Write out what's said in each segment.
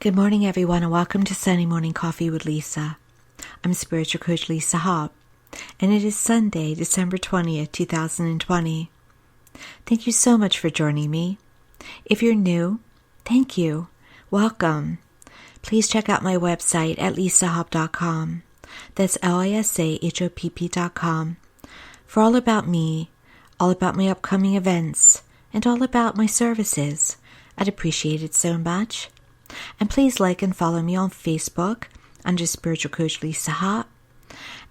Good morning, everyone, and welcome to Sunday Morning Coffee with Lisa. I'm Spiritual Coach Lisa Hobb, and it is Sunday, December 20th, 2020. Thank you so much for joining me. If you're new, thank you. Welcome. Please check out my website at lisahobb.com. That's lisahopp.com for all about me, all about my upcoming events, and all about my services. I'd appreciate it so much. And please like and follow me on Facebook under Spiritual Coach Lisa Hobb.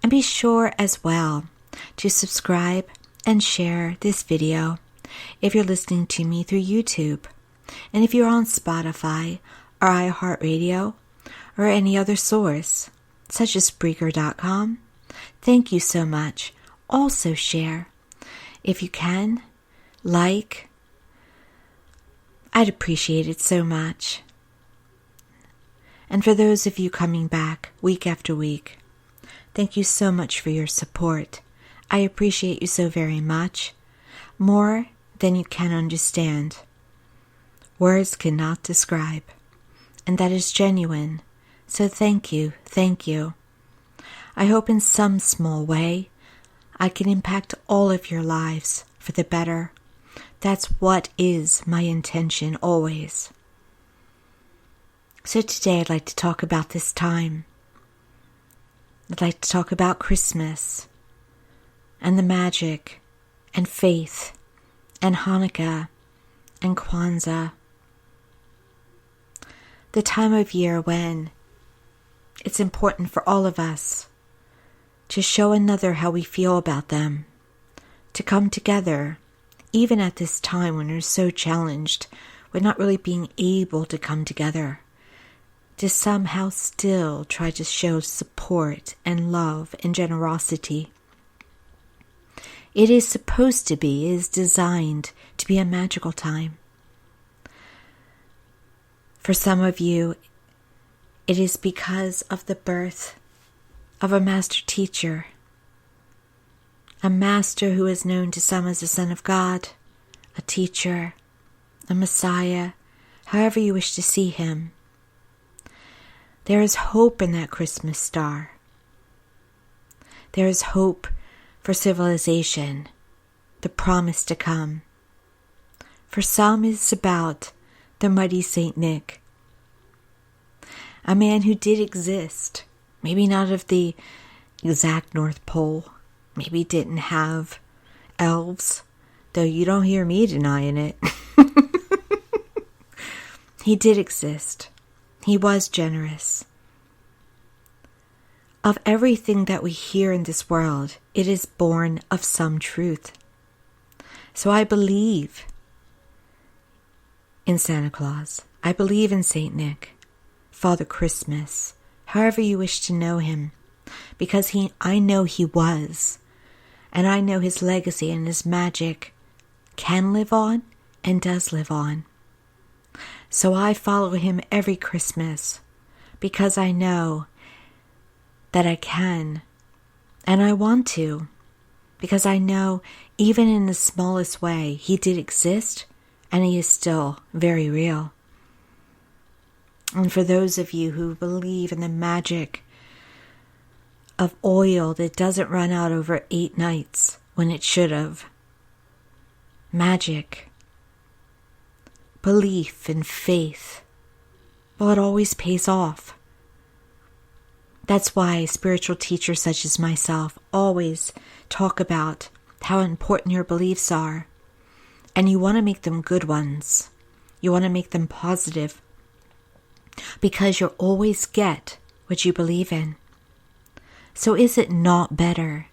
And be sure as well to subscribe and share this video if you're listening to me through YouTube. And if you're on Spotify or iHeartRadio or any other source, such as Spreaker.com, thank you so much. Also share. If you can, like. I'd appreciate it so much. And for those of you coming back week after week, thank you so much for your support. I appreciate you so very much, more than you can understand. Words cannot describe, and that is genuine. So thank you, thank you. I hope in some small way I can impact all of your lives for the better. That's what is my intention always. So today I'd like to talk about this time. I'd like to talk about Christmas and the magic and faith and Hanukkah and Kwanzaa. The time of year when it's important for all of us to show another how we feel about them, to come together, even at this time when we're so challenged with not really being able to come together, to somehow still try to show support and love and generosity. It is supposed to be, it is designed to be a magical time. For some of you, it is because of the birth of a master teacher, a master who is known to some as the Son of God, a teacher, a Messiah, however you wish to see him. There is hope in that Christmas star. There is hope for civilization, the promise to come. For some it's about the mighty Saint Nick, a man who did exist, maybe not of the exact North Pole, maybe didn't have elves, though you don't hear me denying it. He did exist. He was generous. Of everything that we hear in this world, it is born of some truth. So I believe in Santa Claus. I believe in Saint Nick, Father Christmas, however you wish to know him, because I know he was, and I know his legacy and his magic can live on and does live on. So I follow him every Christmas because I know that I can and I want to, because I know even in the smallest way he did exist and he is still very real. And for those of you who believe in the magic of oil that doesn't run out over 8 nights when it should have, magic, belief and faith, well, it always pays off. That's why spiritual teachers such as myself always talk about how important your beliefs are. And you want to make them good ones. You want to make them positive, because you'll always get what you believe in. So is it not better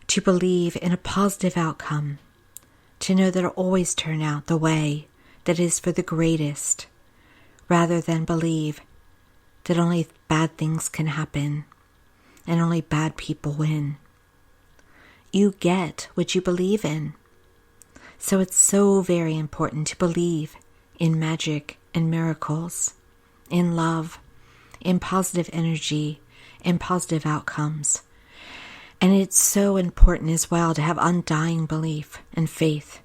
to believe in a positive outcome, to know that it'll always turn out the way that is for the greatest, rather than believe that only bad things can happen and only bad people win? You get what you believe in. So it's so very important to believe in magic and miracles, in love, in positive energy, in positive outcomes. And it's so important as well to have undying belief and faith,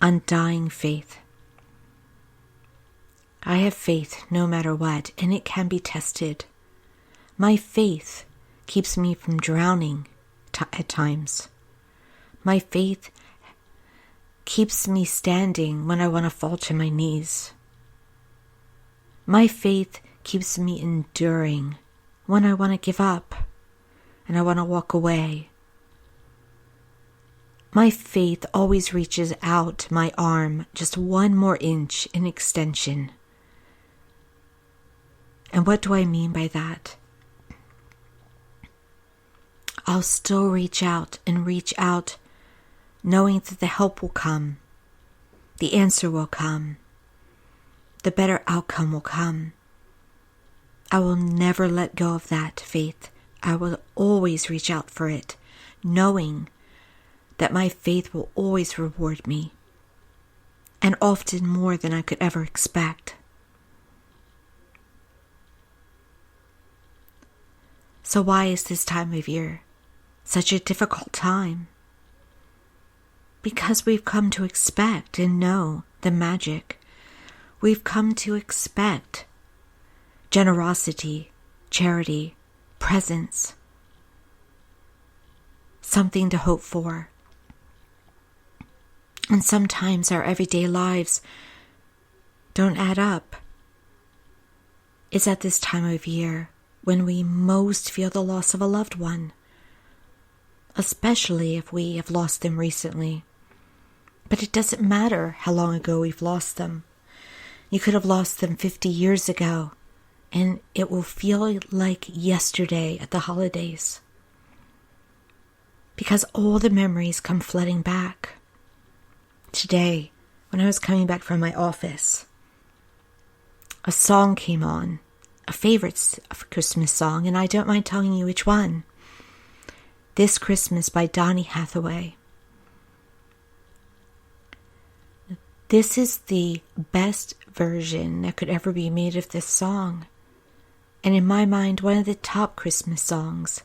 undying faith. I have faith no matter what, and it can be tested. My faith keeps me from drowning at times. My faith keeps me standing when I want to fall to my knees. My faith keeps me enduring when I want to give up and I want to walk away. My faith always reaches out my arm just 1 more inch in extension. And what do I mean by that? I'll still reach out knowing that the help will come, the answer will come, the better outcome will come. I will never let go of that faith. I will always reach out for it, knowing that my faith will always reward me, and often more than I could ever expect. So why is this time of year such a difficult time? Because we've come to expect and know the magic. We've come to expect generosity, charity, presence, something to hope for. And sometimes our everyday lives don't add up. It's at this time of year when we most feel the loss of a loved one, especially if we have lost them recently. But it doesn't matter how long ago we've lost them. You could have lost them 50 years ago, and it will feel like yesterday at the holidays, because all the memories come flooding back. Today, when I was coming back from my office, a song came on, a favorite Christmas song, and I don't mind telling you which one. This Christmas by Donny Hathaway. This is the best version that could ever be made of this song, and in my mind, one of the top Christmas songs,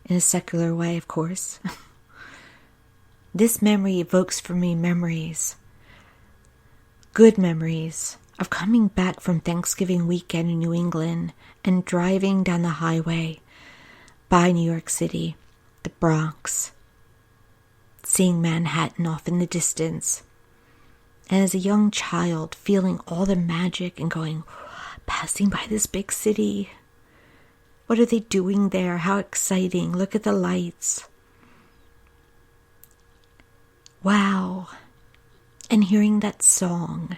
in a secular way, of course. This memory evokes for me memories, good memories, of coming back from Thanksgiving weekend in New England and driving down the highway by New York City, the Bronx, seeing Manhattan off in the distance, and as a young child feeling all the magic and going, passing by this big city. What are they doing there? How exciting. Look at the lights. Wow. And hearing that song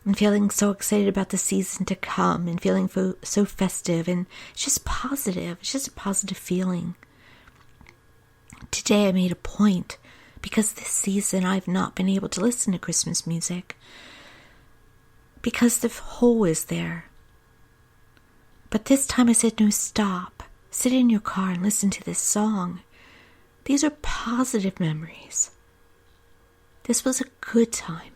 and feeling so excited about the season to come and feeling so festive, and it's just positive. It's just a positive feeling. Today I made a point, because this season I've not been able to listen to Christmas music because the hole is there. But this time I said, no, stop. Sit in your car and listen to this song. These are positive memories. This was a good time.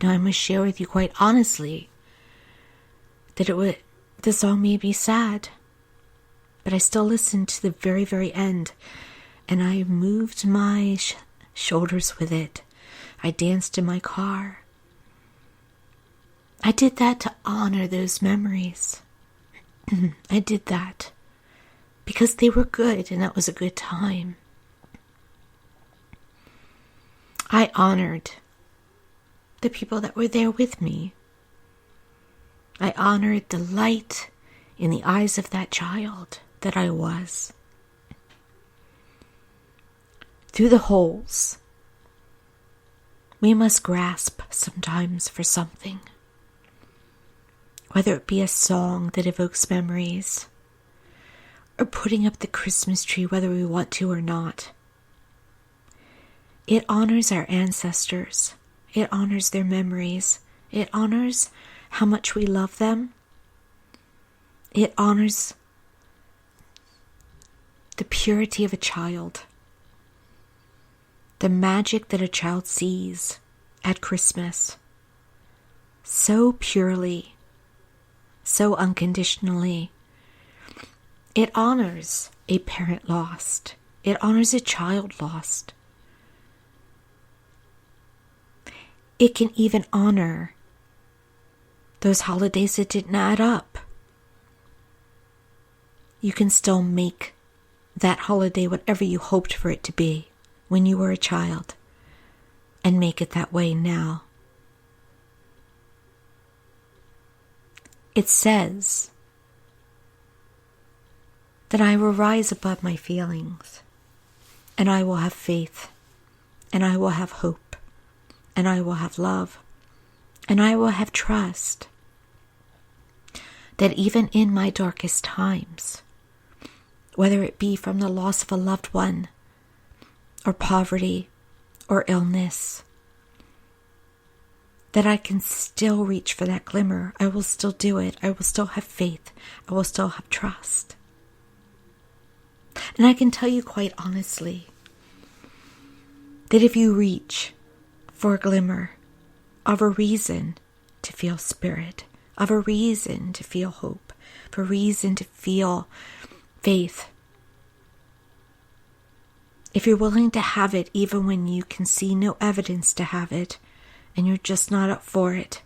Now I must share with you quite honestly that the song made me sad, but I still listened to the very, very end, and I moved my shoulders with it. I danced in my car. I did that to honor those memories. I did that because they were good, and that was a good time. I honored the people that were there with me. I honored the light in the eyes of that child that I was. Through the holes, we must grasp sometimes for something, whether it be a song that evokes memories, or putting up the Christmas tree whether we want to or not. It honors our ancestors. It honors their memories. It honors how much we love them. It honors the purity of a child, the magic that a child sees at Christmas, so purely, so unconditionally. It honors a parent lost. It honors a child lost. It can even honor those holidays that didn't add up. You can still make that holiday whatever you hoped for it to be when you were a child, and make it that way now. It says that I will rise above my feelings, and I will have faith, and I will have hope, and I will have love, and I will have trust. That even in my darkest times, whether it be from the loss of a loved one, or poverty, or illness, that I can still reach for that glimmer. I will still do it. I will still have faith. I will still have trust. And I can tell you quite honestly that if you reach for a glimmer of a reason to feel spirit, of a reason to feel hope, of a reason to feel faith, if you're willing to have it even when you can see no evidence to have it, and you're just not up for it,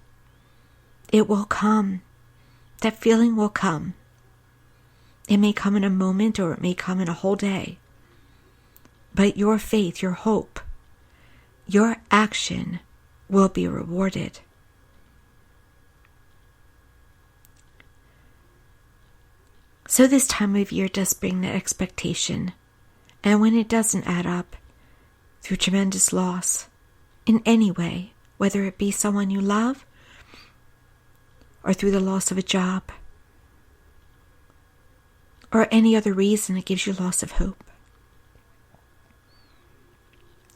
it will come. That feeling will come. It may come in a moment, or it may come in a whole day. But your faith, your hope, your action will be rewarded. So this time of year does bring that expectation. And when it doesn't add up, through tremendous loss, in any way, whether it be someone you love, or through the loss of a job, or any other reason that gives you loss of hope,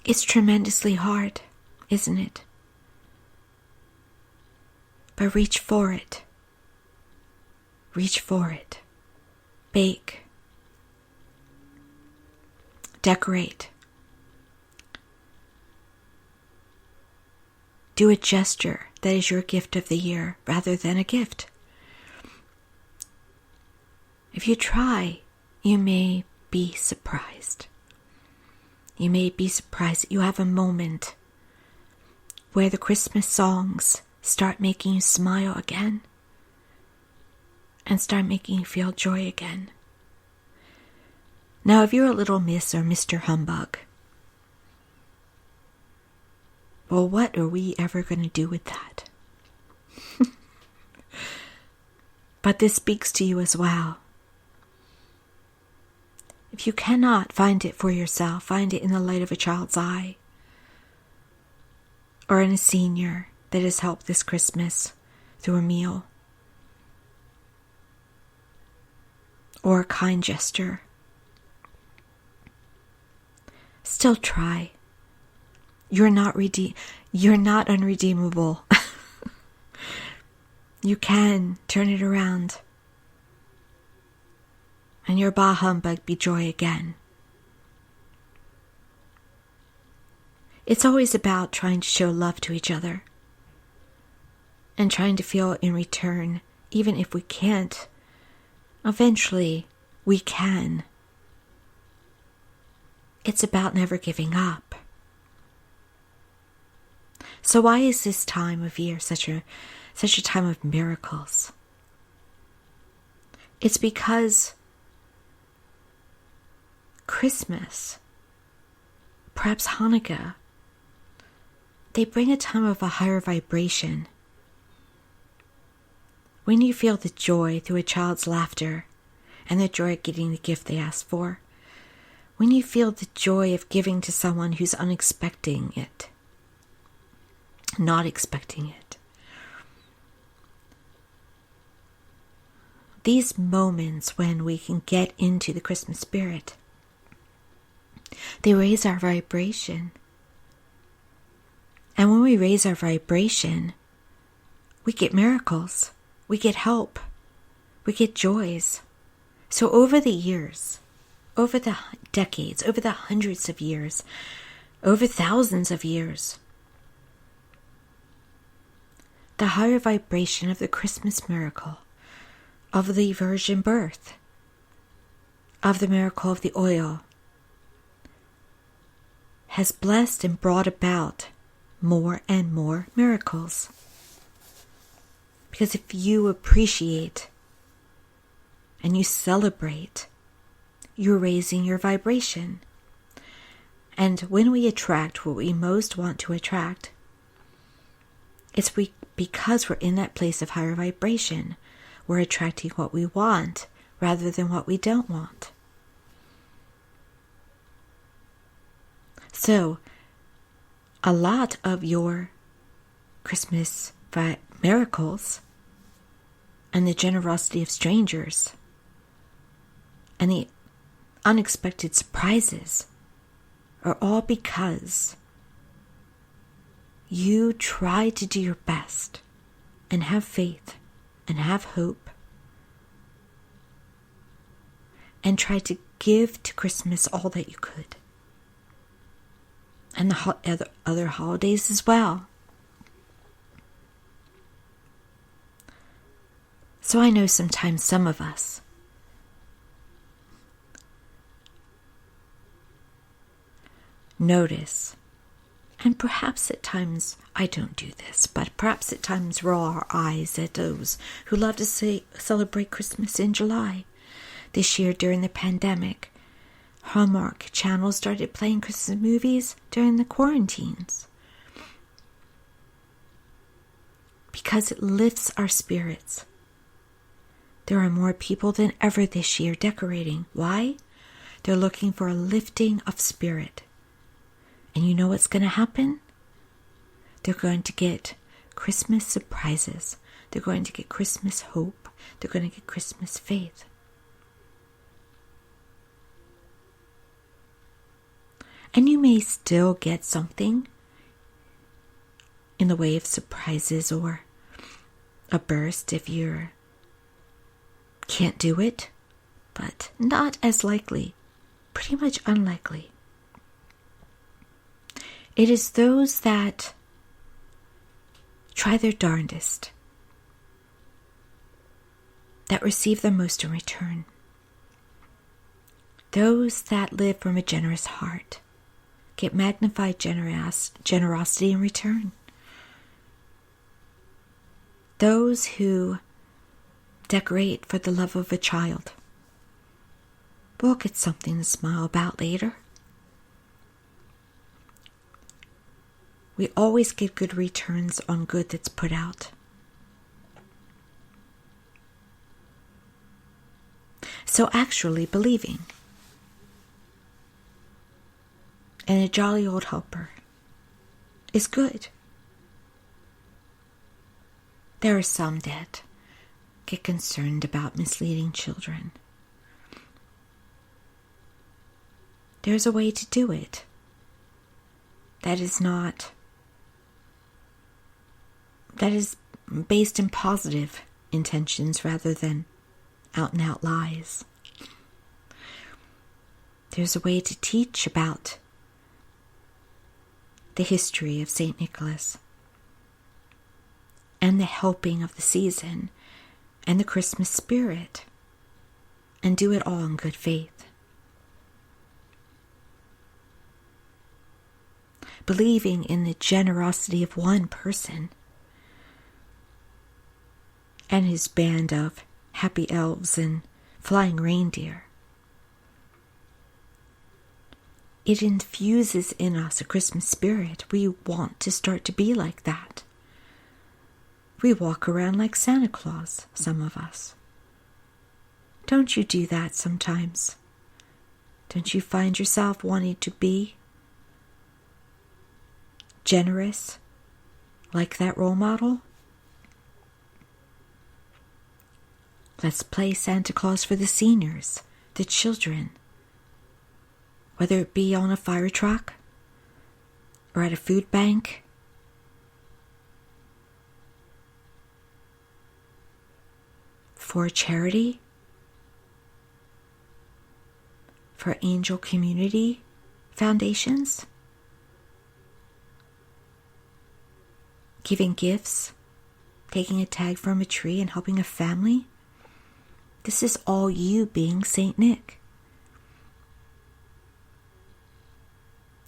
it's tremendously hard, isn't it? But reach for it. Reach for it. Bake. Decorate. Do a gesture that is your gift of the year rather than a gift. If you try, you may be surprised. You may be surprised that you have a moment where the Christmas songs start making you smile again and start making you feel joy again. Now, if you're a little Miss or Mr. Humbug, well, what are we ever going to do with that? But this speaks to you as well. If you cannot find it for yourself, find it in the light of a child's eye, or in a senior that has helped this Christmas through a meal, or a kind gesture. Still try. You're not unredeemable. You can turn it around, and your bah humbug be joy again. It's always about trying to show love to each other and trying to feel in return, even if we can't. Eventually, we can. It's about never giving up. So why is this time of year such a time of miracles? It's because Christmas, perhaps Hanukkah, they bring a time of a higher vibration. When you feel the joy through a child's laughter and the joy of getting the gift they asked for, when you feel the joy of giving to someone who's not expecting it, these moments when we can get into the Christmas spirit, they raise our vibration. And when we raise our vibration, we get miracles, we get help, we get joys. So over the years, over the decades, over the hundreds of years, over thousands of years, the higher vibration of the Christmas miracle, of the virgin birth, of the miracle of the oil, has blessed and brought about more and more miracles. Because if you appreciate and you celebrate, you're raising your vibration. And when we attract what we most want to attract, it's because we're in that place of higher vibration. We're attracting what we want rather than what we don't want. So, a lot of your Christmas miracles and the generosity of strangers and the unexpected surprises are all because you try to do your best and have faith and have hope and try to give to Christmas all that you could. And the other holidays as well. So I know sometimes some of us notice, and perhaps at times I don't do this, but perhaps at times roll our eyes at those who love to celebrate Christmas in July. This year during the pandemic, Hallmark Channel started playing Christmas movies during the quarantines because it lifts our spirits. There are more people than ever this year decorating. Why? They're looking for a lifting of spirit. And you know what's going to happen? They're going to get Christmas surprises. They're going to get Christmas hope. They're going to get Christmas faith. And you may still get something in the way of surprises or a burst if you can't do it, but not as likely, pretty much unlikely. It is those that try their darndest that receive the most in return. Those that live from a generous heart get magnified generosity in return. Those who decorate for the love of a child will get something to smile about later. We always get good returns on good that's put out. So actually believing and a jolly old helper is good. There are some that get concerned about misleading children. There's a way to do it that is based in positive intentions rather than out and out lies. There's a way to teach about the history of St. Nicholas and the helping of the season and the Christmas spirit, and do it all in good faith. Believing in the generosity of one person and his band of happy elves and flying reindeer. It infuses in us a Christmas spirit. We want to start to be like that. We walk around like Santa Claus, some of us. Don't you do that sometimes? Don't you find yourself wanting to be generous like that role model? Let's play Santa Claus for the seniors, the children, whether it be on a fire truck or at a food bank. For charity, for angel community foundations, giving gifts, taking a tag from a tree and helping a family. This is all you being Saint Nick.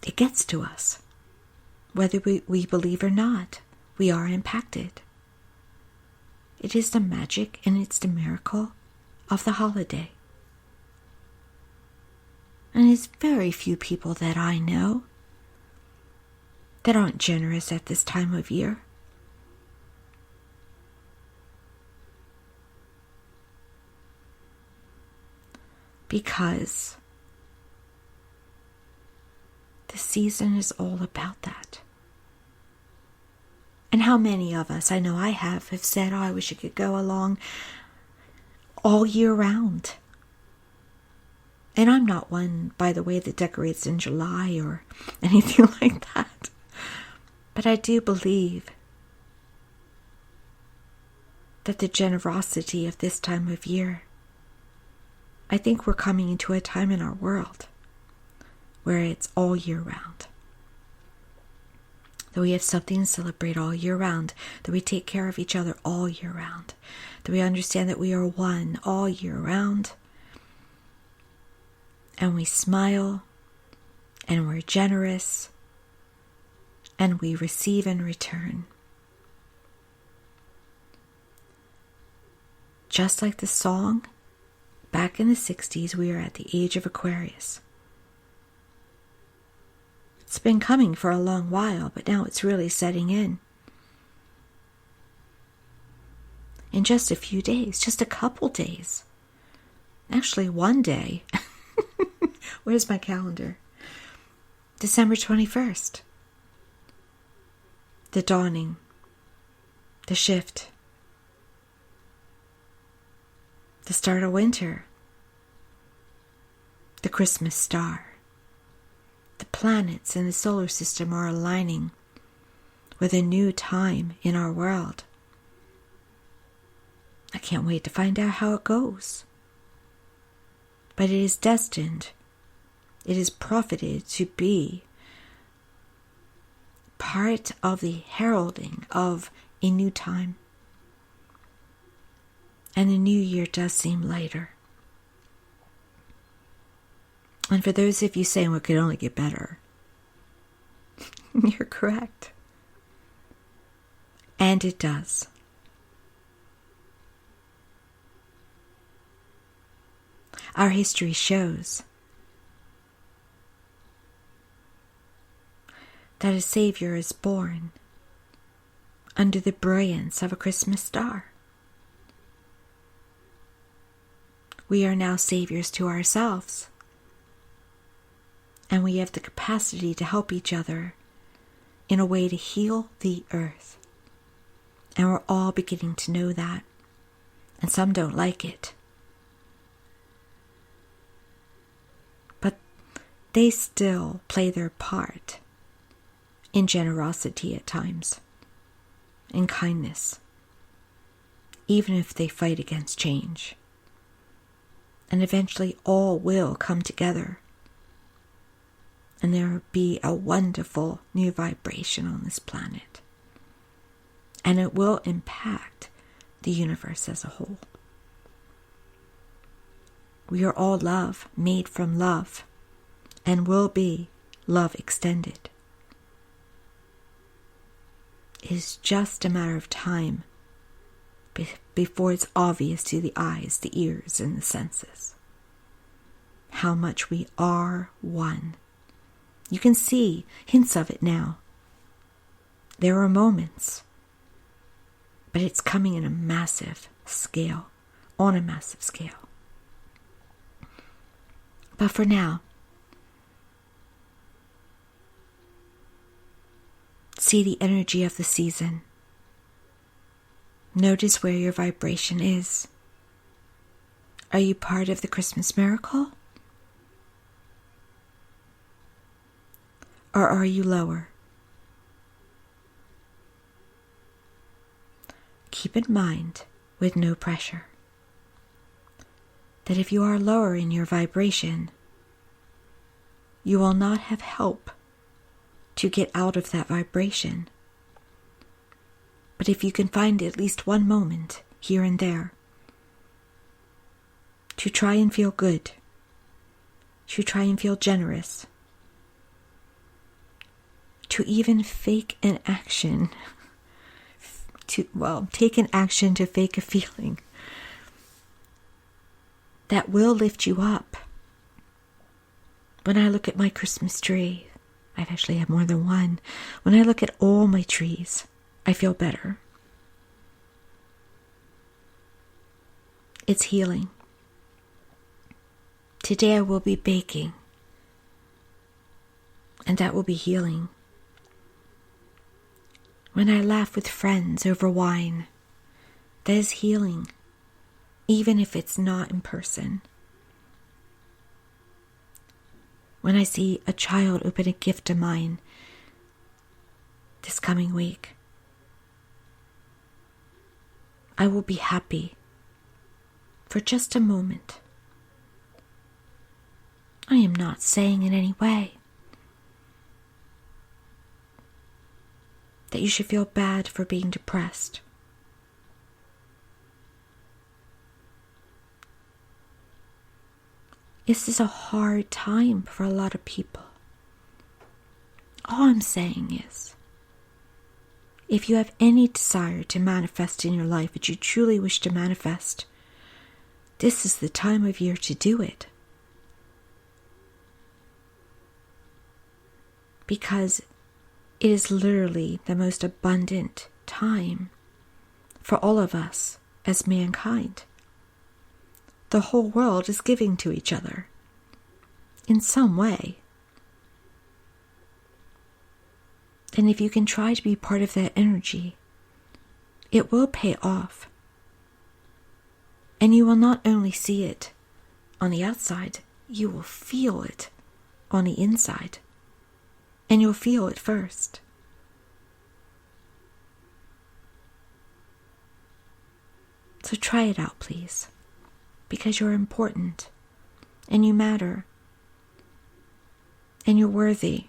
It gets to us. Whether we believe or not, we are impacted. It is the magic and it's the miracle of the holiday. And it's very few people that I know that aren't generous at this time of year. Because the season is all about that. And how many of us, I know I have said, I wish it could go along all year round. And I'm not one, by the way, that decorates in July or anything like that. But I do believe that the generosity of this time of year, I think we're coming into a time in our world where it's all year round. That we have something to celebrate all year round, that we take care of each other all year round, that we understand that we are one all year round, and we smile, and we're generous, and we receive in return. Just like the song, back in the 60s, we are at the age of Aquarius. It's been coming for a long while, but now it's really setting in. In just a few days, just a couple days. Actually, one day. Where's my calendar? December 21st. The dawning. The shift. The start of winter. The Christmas star. The planets in the solar system are aligning with a new time in our world. I can't wait to find out how it goes. But it is destined, it is profited to be part of the heralding of a new time. And the new year does seem lighter. And for those of you saying, well, it could only get better, you're correct. And it does. Our history shows that a Savior is born under the brilliance of a Christmas star. We are now saviors to ourselves. And we have the capacity to help each other in a way to heal the earth. And we're all beginning to know that. And some don't like it. But they still play their part in generosity at times, in kindness, even if they fight against change. And eventually all will come together. And there will be a wonderful new vibration on this planet. And it will impact the universe as a whole. We are all love, made from love, and will be love extended. It is just a matter of time before it's obvious to the eyes, the ears, and the senses how much we are one. You can see hints of it now. There are moments, but it's coming in a massive scale, on a massive scale. But for now, see the energy of the season. Notice where your vibration is. Are you part of the Christmas miracle? Or are you lower? Keep in mind, with no pressure, that if you are lower in your vibration, you will not have help to get out of that vibration. But if you can find at least one moment here and there to try and feel good, to try and feel generous, to even fake an action, take an action to fake a feeling that will lift you up. When I look at my Christmas tree, I actually have more than one. When I look at all my trees, I feel better. It's healing. Today I will be baking, and that will be healing. When I laugh with friends over wine, that is healing, even if it's not in person. When I see a child open a gift of mine this coming week, I will be happy for just a moment. I am not saying in any way that you should feel bad for being depressed. This is a hard time for a lot of people. All I'm saying is, if you have any desire to manifest in your life that you truly wish to manifest, this is the time of year to do it. Because it is literally the most abundant time for all of us as mankind. The whole world is giving to each other in some way. And if you can try to be part of that energy, it will pay off. And you will not only see it on the outside, you will feel it on the inside. And you'll feel it first. So try it out, please. Because you're important. And you matter. And you're worthy.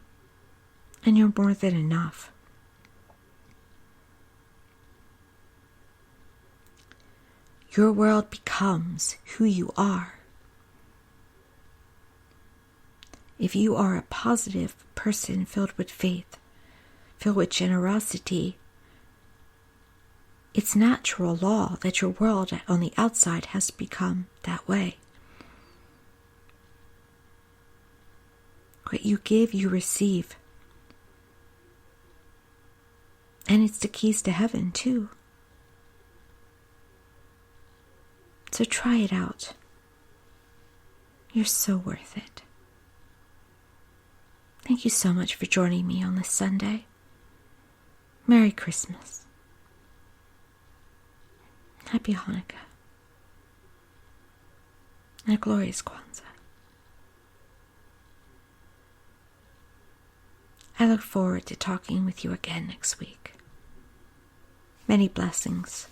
And you're more than enough. Your world becomes who you are. If you are a positive person filled with faith, filled with generosity, it's natural law that your world on the outside has to become that way. What you give, you receive. And it's the keys to heaven, too. So try it out. You're so worth it. Thank you so much for joining me on this Sunday. Merry Christmas. Happy Hanukkah. And a glorious Kwanzaa. I look forward to talking with you again next week. Many blessings.